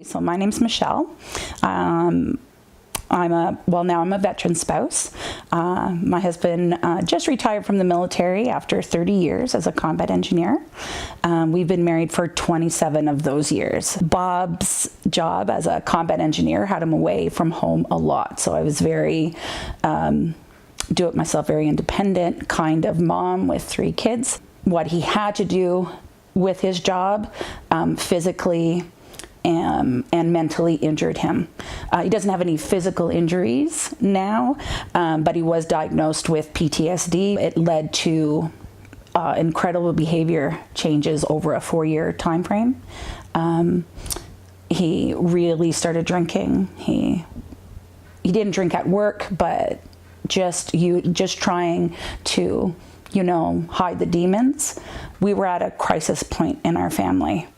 So my name's Michelle. I'm a veteran spouse. My husband just retired from the military after 30 years as a combat engineer. We've been married for 27 of those years. Bob's job as a combat engineer had him away from home a lot. So I was very do-it-myself, very independent kind of mom with 3 kids. What he had to do with his job physically and mentally injured him. He doesn't have any physical injuries now, but he was diagnosed with PTSD. It led to incredible behavior changes over a 4-year time frame. He really started drinking. He didn't drink at work, but just trying to, hide the demons. We were at a crisis point in our family.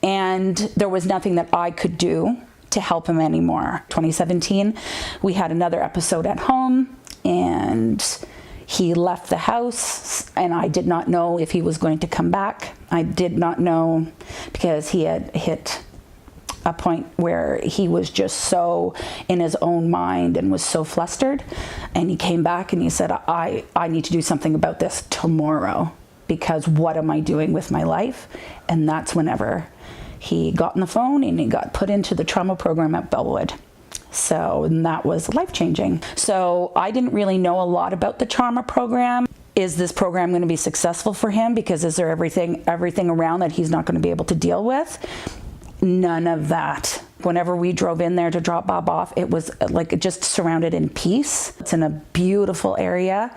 And there was nothing that I could do to help him anymore. 2017, we had another episode at home, and he left the house, and I did not know if he was going to come back. I did not know, because he had hit a point where he was just so in his own mind and was so flustered. And he came back and he said, I need to do something about this tomorrow, because what am I doing with my life? And that's whenever he got on the phone and he got put into the trauma program at Bellwood. And that was life-changing. So I didn't really know a lot about the trauma program. Is this program going to be successful for him? Because is there everything around that he's not going to be able to deal with? None of that. Whenever we drove in there to drop Bob off, it was like just surrounded in peace. It's in a beautiful area.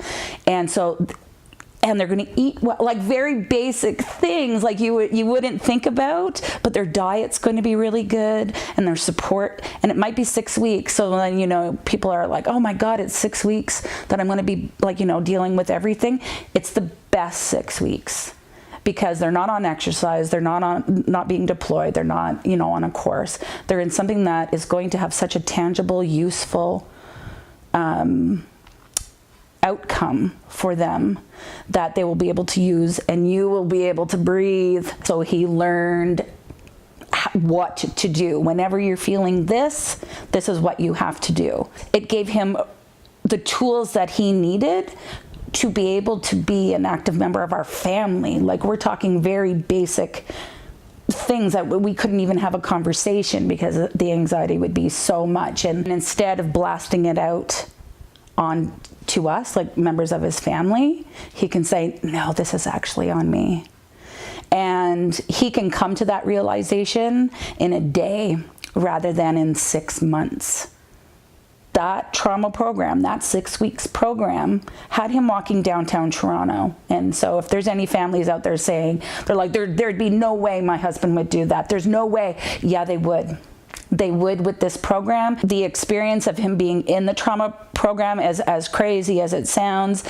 And they're going to eat like very basic things like you wouldn't think about, but their diet's going to be really good, and their support. And it might be 6 weeks. So then, people are like, oh my God, it's 6 weeks that I'm going to be dealing with everything. It's the best 6 weeks, because they're not on exercise. They're not being deployed. They're not, on a course. They're in something that is going to have such a tangible, useful, outcome for them that they will be able to use, and you will be able to breathe. So he learned what to do. Whenever you're feeling this is what you have to do. It gave him the tools that he needed to be able to be an active member of our family. Like, we're talking very basic things that we couldn't even have a conversation because the anxiety would be so much. And instead of blasting it out on to us, like members of his family, he can say, no, this is actually on me. And he can come to that realization in a day rather than in 6 months. That trauma program, that 6 weeks program, had him walking downtown Toronto. And so if there's any families out there saying, they're like, there'd be no way my husband would do that. There's no way. Yeah, they would. They would with this program. The experience of him being in the trauma program, as crazy as it sounds,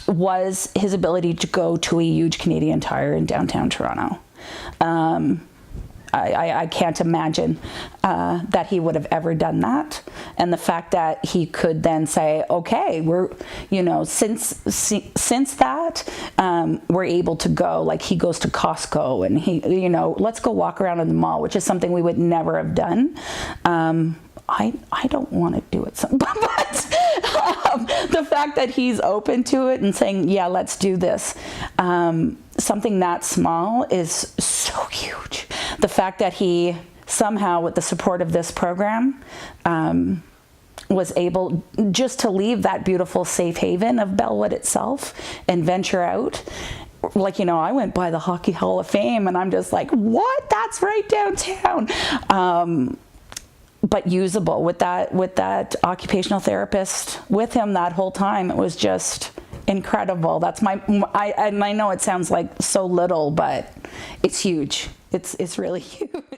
was his ability to go to a huge Canadian Tire in downtown Toronto. I can't imagine that he would have ever done that. And the fact that he could then say, okay, we're, since that, we're able to go, like he goes to Costco and he, let's go walk around in the mall, which is something we would never have done. I don't want to do it, but the fact that he's open to it and saying, yeah, let's do this. Something that small is so huge. The fact that he somehow, with the support of this program, was able just to leave that beautiful safe haven of Bellwood itself and venture out. Like, I went by the Hockey Hall of Fame and I'm just like, what? That's right downtown. But usable with that occupational therapist with him that whole time. It was just incredible. That's I know it sounds like so little, but it's huge. It's really huge.